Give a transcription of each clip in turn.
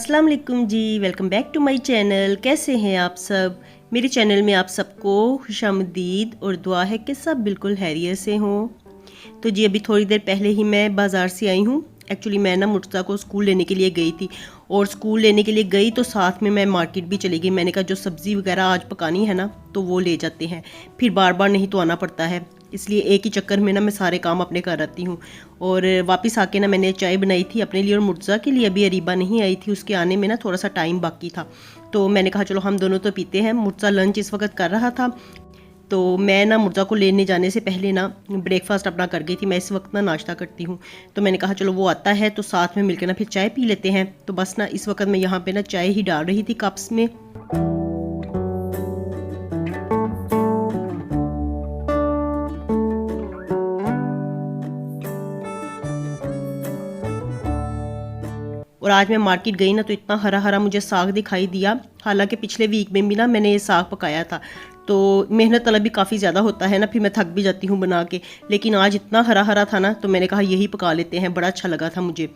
अस्सलाम वालेकुम जी। Welcome back to my channel. कैसे हैं आप सब? मेरे चैनल में आप सबको खुशामदीद और दुआ है कि सब बिल्कुल खैरियत से हों। तो जी अभी थोड़ी देर पहले ही मैं बाज़ार से आई हूँ। एक्चुअली मैं ना मुर्तज़ा को स्कूल लेने के लिए गई थी और स्कूल लेने के लिए गई तो साथ में मैं मार्केट भी चली गई। मैंने कहा जो सब्ज़ी वगैरह आज पकानी है ना तो वो ले जाते हैं, फिर बार बार नहीं तो आना पड़ता है, इसलिए एक ही चक्कर में ना मैं सारे काम अपने कर आती हूँ। और वापस आके ना मैंने चाय बनाई थी अपने लिए और मुर्तज़ा के लिए। अभी अरीबा नहीं आई थी, उसके आने में ना थोड़ा सा टाइम बाकी था, तो मैंने कहा चलो हम दोनों तो पीते हैं। मुर्तज़ा लंच इस वक्त कर रहा था, तो मैं ना मुर्तज़ा को लेने जाने से पहले ना ब्रेकफास्ट अपना कर गई थी। मैं इस वक्त ना नाश्ता करती हूँ, तो मैंने कहा चलो वो आता है तो साथ में मिलकर ना फिर चाय पी लेते हैं। तो बस ना इस वक्त मैं यहाँ पे ना चाय ही डाल रही थी कप्स में। और आज मैं मार्केट गई ना तो इतना हरा हरा मुझे साग दिखाई दिया। हालांकि पिछले वीक में भी ना मैंने ये साग पकाया था, तो मेहनत तलब भी काफ़ी ज़्यादा होता है ना, फिर मैं थक भी जाती हूँ बना के। लेकिन आज इतना हरा हरा था ना तो मैंने कहा यही पका लेते हैं, बड़ा अच्छा लगा था मुझे।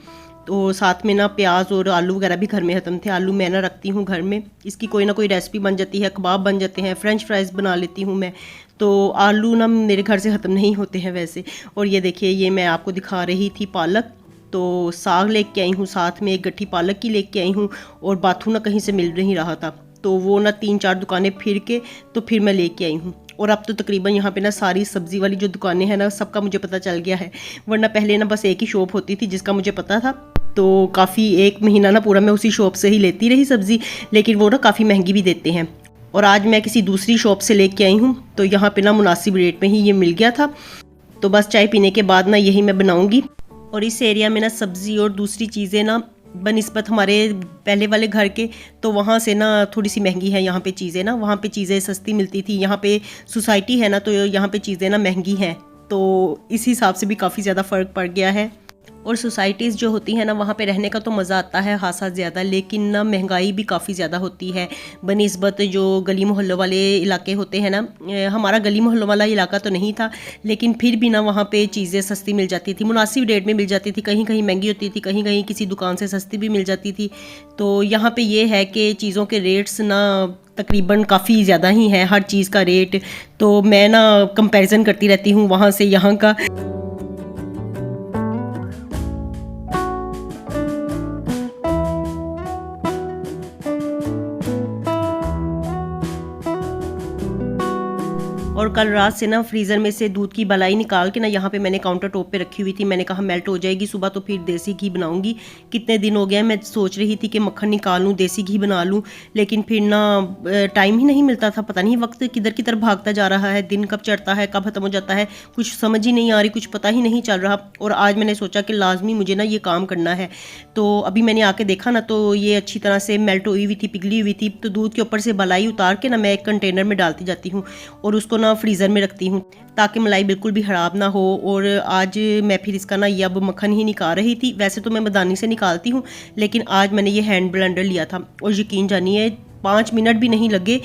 तो साथ में ना प्याज और आलू वगैरह भी घर में ख़त्म थे। आलू मैं ना रखती हूँ घर में, इसकी कोई ना कोई रेसिपी बन जाती है, कबाब बन जाते हैं, फ्रेंच फ्राइज़ बना लेती हूँ मैं। तो आलू ना मेरे घर से ख़त्म नहीं होते हैं वैसे। और ये देखिए, ये मैं आपको दिखा रही थी पालक, तो साग लेके आई हूँ, साथ में एक गट्ठी पालक की लेके आई हूँ। और बाथू ना कहीं से मिल नहीं रहा था, तो वो ना 3-4 दुकानें फिर के तो फिर मैं लेके आई हूँ। और अब तो तकरीबन यहाँ पे ना सारी सब्ज़ी वाली जो दुकानें हैं ना सबका मुझे पता चल गया है, वरना पहले ना बस एक ही शॉप होती थी जिसका मुझे पता था। तो काफ़ी एक महीना ना पूरा मैं उसी शॉप से ही लेती रही सब्ज़ी, लेकिन वो ना काफ़ी महंगी भी देते हैं। और आज मैं किसी दूसरी शॉप से लेके आई हूँ, तो यहाँ पे ना मुनासिब रेट में ही ये मिल गया था। तो बस चाय पीने के बाद ना यही मैं बनाऊँगी। और इस एरिया में ना सब्ज़ी और दूसरी चीज़ें ना बनिस्बत हमारे पहले वाले घर के, तो वहाँ से ना थोड़ी सी महंगी है यहाँ पे चीज़ें ना। वहाँ पे चीज़ें सस्ती मिलती थी, यहाँ पे सोसाइटी है ना तो यहाँ पे चीज़ें ना महंगी हैं। तो इस हिसाब से भी काफ़ी ज़्यादा फ़र्क पड़ गया है। और सोसाइटीज़ जो होती हैं ना वहाँ पे रहने का तो मज़ा आता है खासा ज़्यादा, लेकिन ना महंगाई भी काफ़ी ज़्यादा होती है बनिस्बत जो गली मोहल्लों वाले इलाके होते हैं ना। हमारा गली मोहल्लों वाला इलाका तो नहीं था, लेकिन फिर भी ना वहाँ पे चीज़ें सस्ती मिल जाती थी, मुनासिब रेट में मिल जाती थी। कहीं कहीं महंगी होती थी, कहीं कहीं किसी दुकान से सस्ती भी मिल जाती थी। तो यहाँ पे ये है कि चीज़ों के रेट्स ना तकरीबन काफ़ी ज़्यादा ही हैं, हर चीज़ का रेट। तो मैं ना कंपैरिजन करती रहती हूँ वहाँ से यहाँ का। और कल रात से ना फ्रीज़र में से दूध की बलाई निकाल के ना यहाँ पे मैंने काउंटर टॉप पे रखी हुई थी। मैंने कहा मेल्ट हो जाएगी सुबह तो फिर देसी घी बनाऊंगी। कितने दिन हो गए मैं सोच रही थी कि मक्खन निकाल लूँ, देसी घी बना लूँ, लेकिन फिर ना टाइम ही नहीं मिलता था। पता नहीं वक्त किधर की तरफ भागता जा रहा है, दिन कब चढ़ता है कब ख़त्म हो जाता है, कुछ समझ ही नहीं आ रही, कुछ पता ही नहीं चल रहा। और आज मैंने सोचा कि लाजमी मुझे ना ये काम करना है। तो अभी मैंने आके देखा ना तो ये अच्छी तरह से मेल्ट हुई हुई थी, पिघली हुई थी। तो दूध के ऊपर से बलाई उतार के ना मैं एक कंटेनर में डालती जाती हूँ और उसको ना फ्रीज़र में रखती हूँ ताकि मलाई बिल्कुल भी ख़राब ना हो। और आज मैं फिर इसका ना ये अब मक्खन ही निकाल रही थी। वैसे तो मैं मदानी से निकालती हूँ, लेकिन आज मैंने ये हैंड ब्लेंडर लिया था और यकीन जानिए 5 मिनट भी नहीं लगे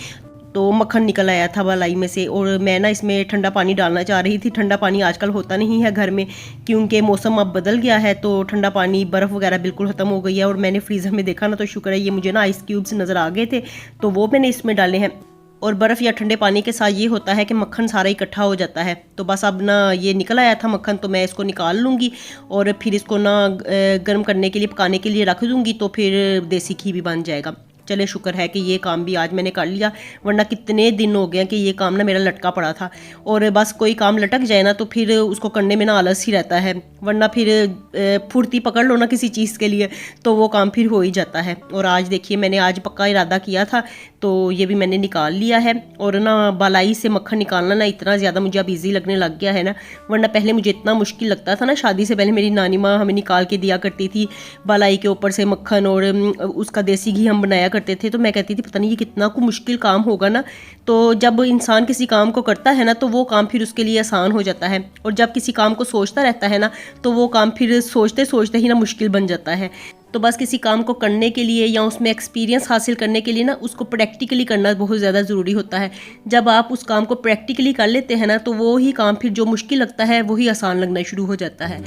तो मक्खन निकल आया था मलाई में से। और मैं ना इसमें ठंडा पानी डालना चाह रही थी। ठंडा पानी आजकल होता नहीं है घर में, क्योंकि मौसम अब बदल गया है, तो ठंडा पानी बर्फ़ वगैरह बिल्कुल ख़त्म हो गई है। और मैंने फ्रीज़र में देखा ना तो शुक्र है, ये मुझे ना आइस क्यूब्स नज़र आ गए थे, तो वो मैंने इसमें डाले हैं। और बर्फ़ या ठंडे पानी के साथ ये होता है कि मक्खन सारा इकट्ठा हो जाता है। तो बस अब ना ये निकल आया था मक्खन, तो मैं इसको निकाल लूँगी और फिर इसको ना गर्म करने के लिए, पकाने के लिए रख दूँगी, तो फिर देसी घी भी बन जाएगा। चले शुक्र है कि ये काम भी आज मैंने कर लिया, वरना कितने दिन हो गए कि ये काम ना मेरा लटका पड़ा था। और बस कोई काम लटक जाए ना तो फिर उसको करने में ना आलस ही रहता है, वरना फिर फुर्ती पकड़ लो ना किसी चीज़ के लिए तो वो काम फिर हो ही जाता है। और आज देखिए मैंने आज पक्का इरादा किया था, तो ये भी मैंने निकाल लिया है। और ना बालाई से मक्खन निकालना ना इतना ज़्यादा मुझे अब ईजी लगने लग गया है ना, वरना पहले मुझे इतना मुश्किल लगता था ना। शादी से पहले मेरी नानी माँ हमें निकाल के दिया करती थी बालाई के ऊपर से मक्खन, और उसका देसी घी हम बनाया करते थे। तो मैं कहती थी पता नहीं ये कितना को मुश्किल काम होगा ना। तो जब इंसान किसी काम को करता है ना तो वो काम फिर उसके लिए आसान हो जाता है, और जब किसी काम को सोचता रहता है ना तो वो काम फिर सोचते सोचते ही ना मुश्किल बन जाता है। तो बस किसी काम को करने के लिए या उसमें एक्सपीरियंस हासिल करने के लिए ना उसको प्रैक्टिकली करना बहुत ज़्यादा ज़रूरी होता है। जब आप उस काम को प्रैक्टिकली कर लेते हैं ना तो वो ही काम फिर जो मुश्किल लगता है वही आसान लगना शुरू हो जाता है।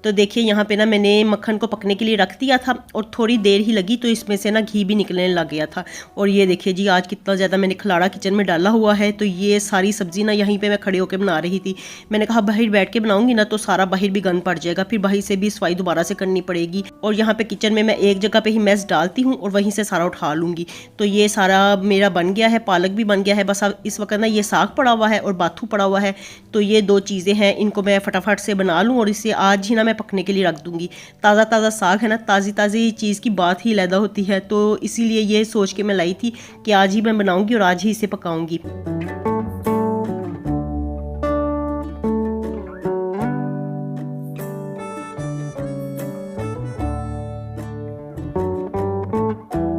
तो देखिए यहाँ पे ना मैंने मक्खन को पकने के लिए रख दिया था और थोड़ी देर ही लगी तो इसमें से ना घी भी निकलने लग गया था। और ये देखिए जी आज कितना ज़्यादा मैंने खलाड़ा किचन में डाला हुआ है। तो ये सारी सब्ज़ी ना यहीं पे मैं खड़े होकर बना रही थी। मैंने कहा बाहर बैठ के बनाऊंगी ना तो सारा बाहर भी गंद पड़ जाएगा, फिर बाहर से भी सफाई दोबारा से करनी पड़ेगी। और यहाँ पे किचन में मैं एक जगह पे ही मैस डालती हूँ और वहीं से सारा उठा लूँगी। तो ये सारा मेरा बन गया है, पालक भी बन गया है। बस अब इस वक्त ना ये साग पड़ा हुआ है और बाथू पड़ा हुआ है। तो ये दो चीज़ें हैं, इनको मैं फटाफट से बना लूँ और इसे आज ही ना मैं पकने के लिए रख दूँगी। ताज़ा ताज़ा साग है ना, ताज़ी ताज़ी चीज़ की बात ही अलग होती है। तो इसीलिए ये सोच के मैं लाई थी कि आज ही मैं बनाऊँगी और आज ही इसे पकाऊँगी।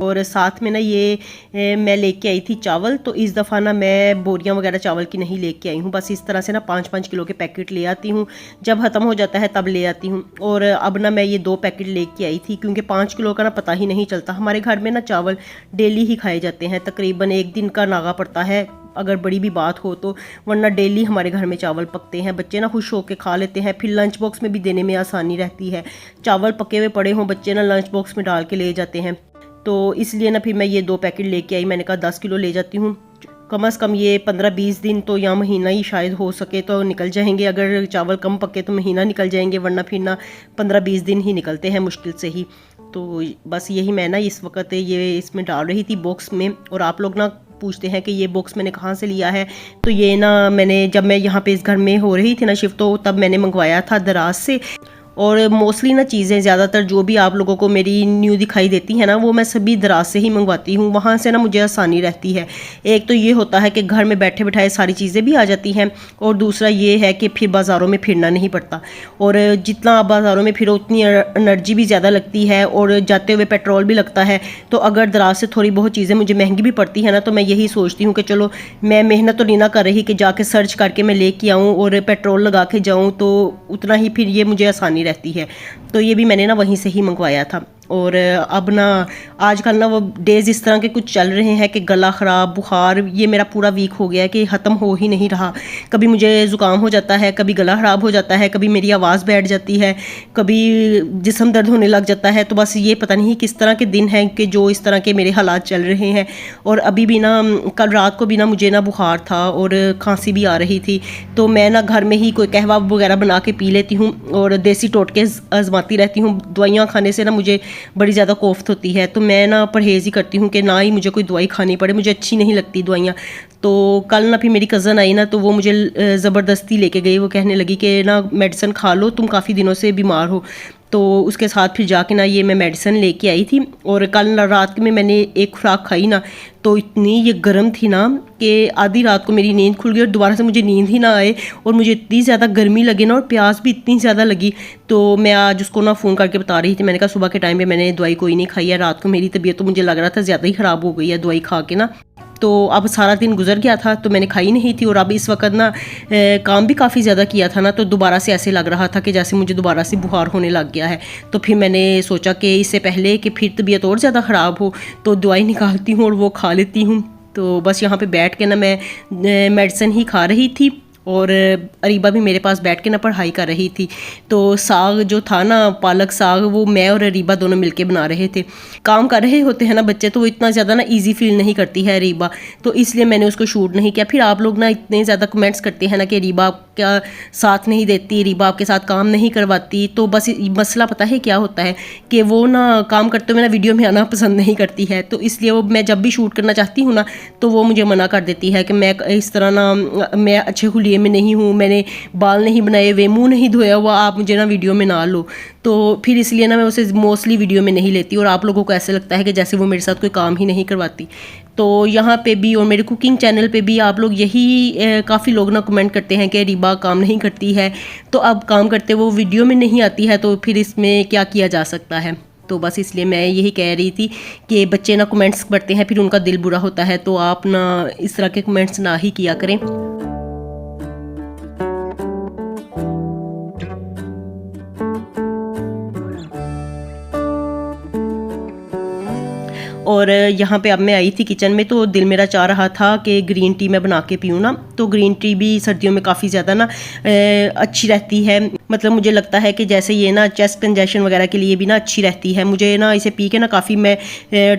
और साथ में ना ये मैं लेके आई थी चावल। तो इस दफ़ा ना मैं बोरियां वगैरह चावल की नहीं लेके आई हूँ, बस इस तरह से ना 5-5 किलो के पैकेट ले आती हूँ। जब ख़त्म हो जाता है तब ले आती हूँ। और अब ना मैं ये 2 पैकेट लेके आई थी क्योंकि 5 किलो का ना पता ही नहीं चलता। हमारे घर में ना चावल डेली ही खाए जाते हैं, तकरीबन एक दिन का नागा पड़ता है अगर बड़ी भी बात हो तो, वरना डेली हमारे घर में चावल पकते हैं। बच्चे ना खुश होकर खा लेते हैं, फिर लंच बॉक्स में भी देने में आसानी रहती है। चावल पके हुए पड़े हों, बच्चे ना लंच बॉक्स में डाल के ले जाते हैं। तो इसलिए ना फिर मैं ये 2 पैकेट लेके आई। मैंने कहा 10 किलो ले जाती हूँ, कम से कम ये 15-20 दिन तो या महीना ही शायद हो सके तो निकल जाएंगे। अगर चावल कम पके तो महीना निकल जाएंगे, वरना फिर ना 15-20 दिन ही निकलते हैं मुश्किल से ही। तो बस यही मैं ना इस वक्त ये इसमें डाल रही थी बॉक्स में। और आप लोग ना पूछते हैं कि ये बॉक्स मैंने कहाँ से लिया है। तो ये ना मैंने जब मैं यहाँ पे इस घर में हो रही थी ना शिफ्ट, तो तब मैंने मंगवाया था दराज से। और मोस्टली ना चीज़ें ज़्यादातर जो भी आप लोगों को मेरी न्यू दिखाई देती है ना, वो मैं सभी दराज से ही मंगवाती हूँ। वहाँ से ना मुझे आसानी रहती है। एक तो ये होता है कि घर में बैठे बैठाए सारी चीज़ें भी आ जाती हैं, और दूसरा ये है कि फिर बाज़ारों में फिरना नहीं पड़ता। और जितना आप बाज़ारों में फिरो उतनी एनर्जी भी ज़्यादा लगती है और जाते हुए पेट्रोल भी लगता है। तो अगर दराज से थोड़ी बहुत चीज़ें मुझे महंगी भी पड़ती है ना, तो मैं यही सोचती हूँ कि चलो मैं मेहनत तो नहीं ना कर रही कि जाके सर्च करके मैं लेके आऊँ और पेट्रोल लगा के जाऊँ, तो उतना ही फिर ये मुझे आसानी रहती है। तो ये भी मैंने ना वहीं से ही मंगवाया था। और अब ना आजकल ना वो डेज़ इस तरह के कुछ चल रहे हैं कि गला ख़राब, बुखार, ये मेरा पूरा वीक हो गया है कि ख़त्म हो ही नहीं रहा। कभी मुझे ज़ुकाम हो जाता है, कभी गला ख़राब हो जाता है, कभी मेरी आवाज़ बैठ जाती है, कभी जिस्म दर्द होने लग जाता है। तो बस ये पता नहीं किस तरह के दिन हैं कि जो इस तरह के मेरे हालात चल रहे हैं। और अभी भी ना कल रात को भी ना मुझे ना बुखार था और खांसी भी आ रही थी। तो मैं ना घर में ही कोई कहवा वगैरह बना के पी लेती हूँ और देसी टोटके आजमाती रहती हूँ। दवाइयाँ खाने से ना मुझे बड़ी ज़्यादा कोफ्त होती है, तो मैं ना परहेज़ ही करती हूँ कि ना ही मुझे कोई दवाई खानी पड़े। मुझे अच्छी नहीं लगती दवाइयाँ। तो कल ना फिर मेरी कज़न आई ना, तो वो मुझे ज़बरदस्ती लेके गई। वो कहने लगी कि ना मेडिसिन खा लो, तुम काफ़ी दिनों से बीमार हो। तो उसके साथ फिर जाके ना ये मैं मेडिसिन लेके आई थी। और कल रात में मैंने एक खुराक खाई ना, तो इतनी ये गर्म थी ना कि आधी रात को मेरी नींद खुल गई और दोबारा से मुझे नींद ही ना आए। और मुझे इतनी ज़्यादा गर्मी लगी ना और प्यास भी इतनी ज़्यादा लगी। तो मैं आज उसको ना फ़ोन करके बता रही थी, मैंने कहा सुबह के टाइम पे मैंने दवाई कोई नहीं खाई है, रात को मेरी तबीयत तो मुझे लग रहा था ज़्यादा ही ख़राब हो गई है दवाई खा के ना। तो अब सारा दिन गुजर गया था तो मैंने खाई नहीं थी। और अब इस वक्त ना काम भी काफ़ी ज़्यादा किया था ना, तो दोबारा से ऐसे लग रहा था कि जैसे मुझे दोबारा से बुखार होने लग गया है। तो फिर मैंने सोचा कि इससे पहले कि फिर तबीयत और ज़्यादा ख़राब हो, तो दवाई निकालती हूँ और वो खा लेती हूँ। तो बस यहाँ पे बैठ के ना मैं मेडिसिन ही खा रही थी और अरीबा भी मेरे पास बैठ के ना पढ़ाई कर रही थी। तो साग जो था ना, पालक साग, वो मैं और अरीबा दोनों मिलके बना रहे थे। काम कर रहे होते हैं ना बच्चे, तो वो इतना ज़्यादा ना इजी फील नहीं करती है अरीबा, तो इसलिए मैंने उसको शूट नहीं किया। फिर आप लोग ना इतने ज़्यादा कमेंट्स करते हैं ना कि अरीबा क्या साथ नहीं देती, अरीबा आपके साथ काम नहीं करवाती। तो बस मसला पता है क्या होता है कि वो ना काम करते हुए ना वीडियो में आना पसंद नहीं करती है। तो इसलिए वो मैं जब भी शूट करना चाहती हूँ ना, तो वो मुझे मना कर देती है कि मैं इस तरह ना, मैं अच्छे हुलिये में नहीं हूँ, मैंने बाल नहीं बनाए हुए, मुंह नहीं धोया हुआ, आप मुझे ना वीडियो में ना लो। तो फिर इसलिए ना मैं उसे मोस्टली वीडियो में नहीं लेती। और आप लोगों को ऐसे लगता है कि जैसे वो मेरे साथ कोई काम ही नहीं करवाती। तो यहाँ पे भी और मेरे कुकिंग चैनल पे भी आप लोग यही काफ़ी लोग ना कमेंट करते हैं कि रीबा काम नहीं करती है। तो अब काम करते वो वीडियो में नहीं आती है, तो फिर इसमें क्या किया जा सकता है। तो बस इसलिए मैं यही कह रही थी कि बच्चे ना कमेंट्स करते हैं, फिर उनका दिल बुरा होता है। तो आप ना इस तरह के कमेंट्स ना ही किया करें। और यहाँ पे अब मैं आई थी किचन में, तो दिल मेरा चाह रहा था कि ग्रीन टी मैं बना के पीऊँ ना। तो ग्रीन टी भी सर्दियों में काफ़ी ज़्यादा ना अच्छी रहती है। मतलब मुझे लगता है कि जैसे ये ना चेस्ट कंजेशन वगैरह के लिए भी ना अच्छी रहती है। मुझे ना इसे पी के ना काफ़ी मैं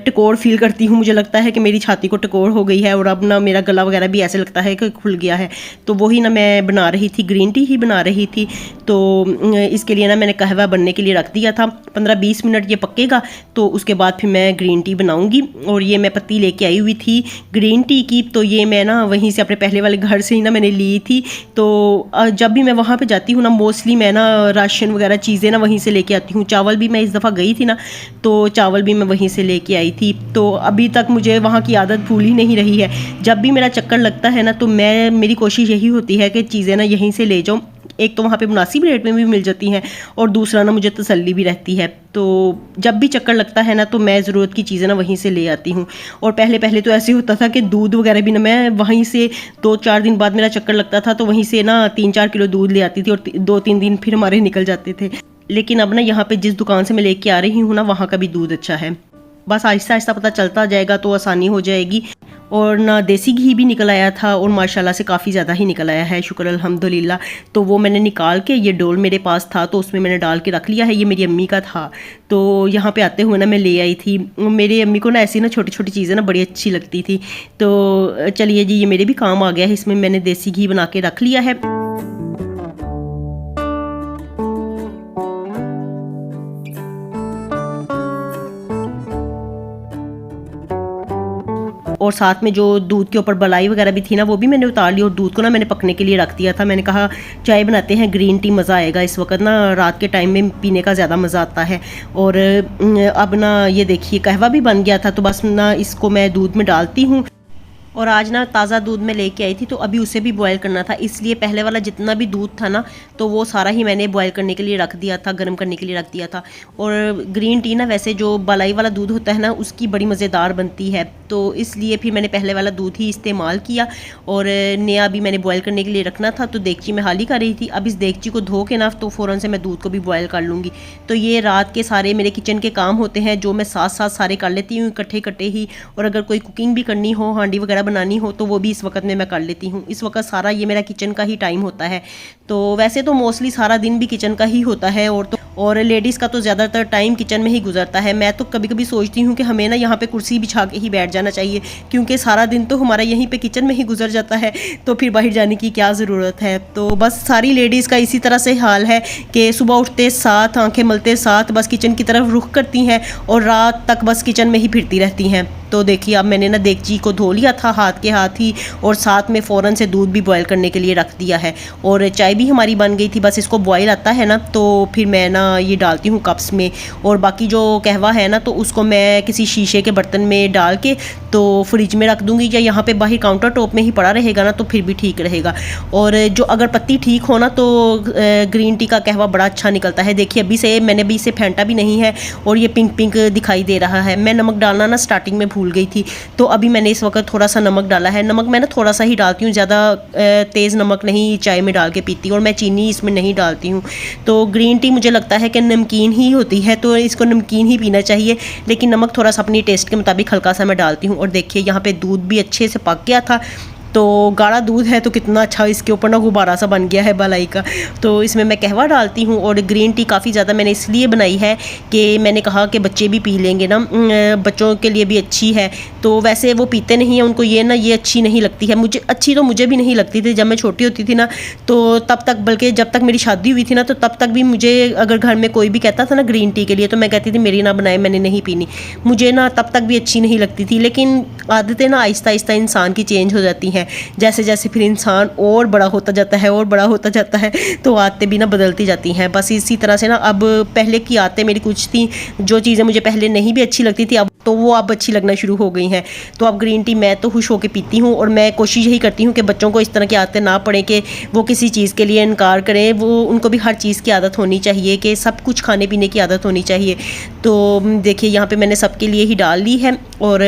टकोर फील करती हूँ। मुझे लगता है कि मेरी छाती को टकोर हो गई है और अब ना मेरा गला वगैरह भी ऐसे लगता है कि खुल गया है। तो वही ना मैं बना रही थी, ग्रीन टी ही बना रही थी। तो इसके लिए ना मैंने कहवा बनने के लिए रख दिया था। 15-20 मिनट ये पकेगा तो उसके बाद फिर मैं ग्रीन टी बनाऊंगी। और ये मैं पत्ती लेके आई हुई थी ग्रीन टी की, तो ये मैं ना वहीं से अपने पहले वाले घर से ही ना मैंने ली थी। तो जब भी मैं वहाँ पे जाती हूँ ना, मोस्टली मैं ना राशन वगैरह चीज़ें ना वहीं से लेके आती हूँ। चावल भी मैं इस दफ़ा गई थी ना, तो चावल भी मैं वहीं से लेके आई थी। तो अभी तक मुझे वहाँ की आदत भूल ही नहीं रही है। जब भी मेरा चक्कर लगता है ना, तो मेरी कोशिश यही होती है कि चीज़ें ना यहीं से ले जाऊँ। एक तो वहाँ पे मुनासिब रेट में भी मिल जाती हैं और दूसरा ना मुझे तसल्ली भी रहती है। तो जब भी चक्कर लगता है ना, तो मैं ज़रूरत की चीज़ें ना वहीं से ले आती हूँ। और पहले पहले तो ऐसे होता था कि दूध वगैरह भी ना मैं वहीं से 2-4 दिन बाद मेरा चक्कर लगता था तो वहीं से ना 3-4 किलो दूध ले आती थी और 2-3 दिन फिर हमारे निकल जाते थे। लेकिन अब ना यहाँ पे जिस दुकान से मैं लेके आ रही हूँ ना, वहाँ का भी दूध अच्छा है। बस आहिस्ता आहिस्ता पता चलता जाएगा तो आसानी हो जाएगी। और ना देसी घी भी निकल आया था और माशाल्लाह से काफ़ी ज़्यादा ही निकल आया है, शुक्र अल्हम्दुलिल्लाह। तो वो मैंने निकाल के, ये डोल मेरे पास था तो उसमें मैंने डाल के रख लिया है। ये मेरी अम्मी का था, तो यहाँ पे आते हुए ना मैं ले आई थी। मेरी अम्मी को ना ऐसी ना छोटी छोटी चीज़ें ना बड़ी अच्छी लगती थी। तो चलिए जी, ये मेरे भी काम आ गया है। इसमें मैंने देसी घी बना के रख लिया है। और साथ में जो दूध के ऊपर बलाई वगैरह भी थी ना, वो भी मैंने उतार ली और दूध को ना मैंने पकने के लिए रख दिया था। मैंने कहा चाय बनाते हैं, ग्रीन टी मज़ा आएगा। इस वक्त ना रात के टाइम में पीने का ज़्यादा मज़ा आता है। और अब ना ये देखिए कहवा भी बन गया था, तो बस ना इसको मैं दूध में डालती हूँ। और आज ना ताज़ा दूध में लेके आई थी, तो अभी उसे भी बॉयल करना था, इसलिए पहले वाला जितना भी दूध था ना, तो वो सारा ही मैंने बॉयल करने के लिए रख दिया था, गर्म करने के लिए रख दिया था। और ग्रीन टी ना वैसे जो बलाई वाला दूध होता है ना, उसकी बड़ी मज़ेदार बनती है, तो इसलिए फिर मैंने पहले वाला दूध ही इस्तेमाल किया। और नया भी मैंने बॉयल करने के लिए रखना था, तो देगची में हाली कर रही थी। अब इस देगची को धो के ना, तो फ़ौरन से मैं दूध को भी बॉयल कर लूँगी। तो ये रात के सारे मेरे किचन के काम होते हैं, जो मैं साथ साथ सारे कर लेती हूँ इकट्ठे इकट्ठे ही। और अगर कोई कुकिंग भी करनी हो, हांडी वगैरह बनानी हो, तो वो भी इस वक्त में मैं कर लेती हूँ। इस वक्त सारा ये मेरा किचन का ही टाइम होता है। तो वैसे तो मोस्टली सारा दिन भी किचन का ही होता है, और लेडीज़ का तो ज़्यादातर टाइम किचन में ही गुजरता है। मैं तो कभी कभी सोचती हूँ कि हमें ना यहाँ पे कुर्सी बिछा के ही बैठ जाना चाहिए, क्योंकि सारा दिन तो हमारा यहीं पे किचन में ही गुजर जाता है, तो फिर बाहर जाने की क्या ज़रूरत है। तो बस सारी लेडीज़ का इसी तरह से हाल है कि सुबह उठते साथ, आंखें मलते साथ बस किचन की तरफ रुख करती हैं और रात तक बस किचन में ही फिरती रहती हैं। तो देखिए, अब मैंने ना देगची को धो लिया था हाथ के हाथ ही, और साथ में फ़ौरन से दूध भी बॉयल करने के लिए रख दिया है। और चाय भी हमारी बन गई थी, बस इसको बॉयल आता है ना, तो फिर मैं ना ये डालती हूँ कप्स में। और बाकी जो कहवा है ना, तो उसको मैं किसी शीशे के बर्तन में डाल के तो फ्रिज में रख दूँगी, या यहाँ पे बाहर काउंटर टॉप में ही पड़ा रहेगा ना, तो फिर भी ठीक रहेगा। और जो अगर पत्ती ठीक हो ना, तो ग्रीन टी का कहवा बड़ा अच्छा निकलता है। देखिए, मैंने भी इसे फेंटा भी नहीं है और ये पिंक पिंक दिखाई दे रहा है। मैं नमक डालना ना स्टार्टिंग में भूल गई थी, तो अभी मैंने इस वक्त थोड़ा सा नमक डाला है। नमक मैं ना थोड़ा सा ही डालती हूँ, ज़्यादा तेज़ नमक नहीं चाय में डाल के पीती, और मैं चीनी इसमें नहीं डालती हूँ। तो ग्रीन टी मुझे लगता है कि नमकीन ही होती है, तो इसको नमकीन ही पीना चाहिए, लेकिन नमक थोड़ा सा अपनी टेस्ट के मुताबिक हल्का सा मैं डालती हूँ। और देखिए, यहाँ पे दूध भी अच्छे से पक गया था, तो गाढ़ा दूध है तो कितना अच्छा इसके ऊपर ना गुब्बारा सा बन गया है बलाई का। तो इसमें मैं कहवा डालती हूँ। और ग्रीन टी काफ़ी ज़्यादा मैंने इसलिए बनाई है कि मैंने कहा कि बच्चे भी पी लेंगे ना, बच्चों के लिए भी अच्छी है। तो वैसे वो पीते नहीं हैं, उनको ये अच्छी नहीं लगती है। मुझे भी नहीं लगती थी जब मैं छोटी होती थी ना, तो तब तक, बल्कि जब तक मेरी शादी हुई थी ना, तो तब तक भी मुझे अगर घर में कोई भी कहता था ना ग्रीन टी के लिए, तो मैं कहती थी मेरी ना बनाए, मैंने नहीं पीनी। मुझे ना तब तक भी अच्छी नहीं लगती थी, लेकिन आदतें ना आहिस्ता आहिस्ता इंसान की चेंज हो जाती हैं। जैसे जैसे फिर इंसान और बड़ा होता जाता है और बड़ा होता जाता है, तो आदतें भी ना बदलती जाती हैं। बस इसी तरह से ना अब पहले की आदतें मेरी कुछ थी, जो चीज़ें मुझे पहले नहीं भी अच्छी लगती थी, अब तो वो अब अच्छी लगना शुरू हो गई हैं। तो अब ग्रीन टी मैं तो खुश होकर पीती हूँ, और मैं कोशिश यही करती हूँ कि बच्चों को इस तरह की आदतें ना पड़े कि वो किसी चीज़ के लिए इनकार करें। उनको भी हर चीज़ की आदत होनी चाहिए, कि सब कुछ खाने पीने की आदत होनी चाहिए। तो देखिए, यहाँ पे मैंने सबके लिए ही डाल ली है, और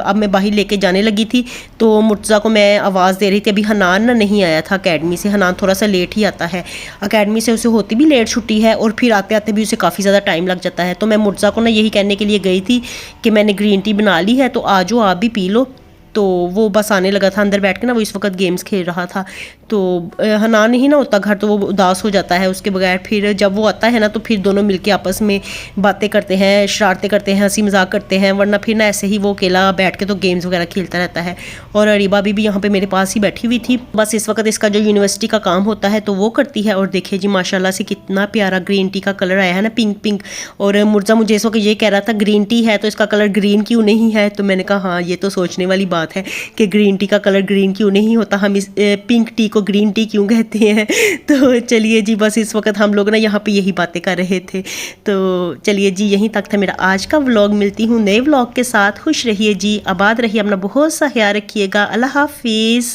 अब मैं बाहर लेके जाने लगी थी, तो मुर्तज़ा को मैं आवाज़ दे रही थी। अभी हनान ना नहीं आया था अकेडमी से, हनान थोड़ा सा लेट ही आता है अकेडमी से, उसे होती भी लेट छुट्टी है, और फिर आते आते भी उसे काफ़ी ज़्यादा टाइम लग जाता है। तो मैं मुर्तज़ा को ना यही कहने के लिए गई थी कि मैंने ग्रीन टी बना ली है, तो आ जाओ आप भी पी लो। तो वो बस आने लगा था अंदर बैठ के ना, वो इस वक्त गेम्स खेल रहा था। तो हनान ही ना होता घर तो वो उदास हो जाता है उसके बगैर। फिर जब वो आता है ना तो फिर दोनों मिलके आपस में बातें करते हैं, शरारतें करते हैं, हंसी मजाक करते हैं, वरना फिर ना ऐसे ही वो अकेला बैठ के तो गेम्स वगैरह खेलता रहता है। और अरीबा भी यहाँ पे मेरे पास ही बैठी हुई थी। बस इस वक्त इसका जो यूनिवर्सिटी का काम होता है तो वो करती है। और देखिए जी माशाल्लाह से कितना प्यारा ग्रीन टी का कलर आया है ना, पिंक पिंक। और मुर्जा मुझे इस वक्त ये कह रहा था ग्रीन टी है तो इसका कलर ग्रीन क्यों नहीं है, तो मैंने कहा हाँ ये तो सोचने वाली बात है कि ग्रीन टी का कलर ग्रीन क्यों नहीं होता, हम इस पिंक टी को ग्रीन टी क्यों कहते हैं। तो चलिए जी बस इस वक्त हम लोग ना यहाँ पे यही बातें कर रहे थे। तो चलिए जी यहीं तक था मेरा आज का व्लॉग। मिलती हूँ नए व्लॉग के साथ। खुश रहिए जी, आबाद रहिए, अपना बहुत सा ख्याल रखिएगा। अल्लाह हाफिज़।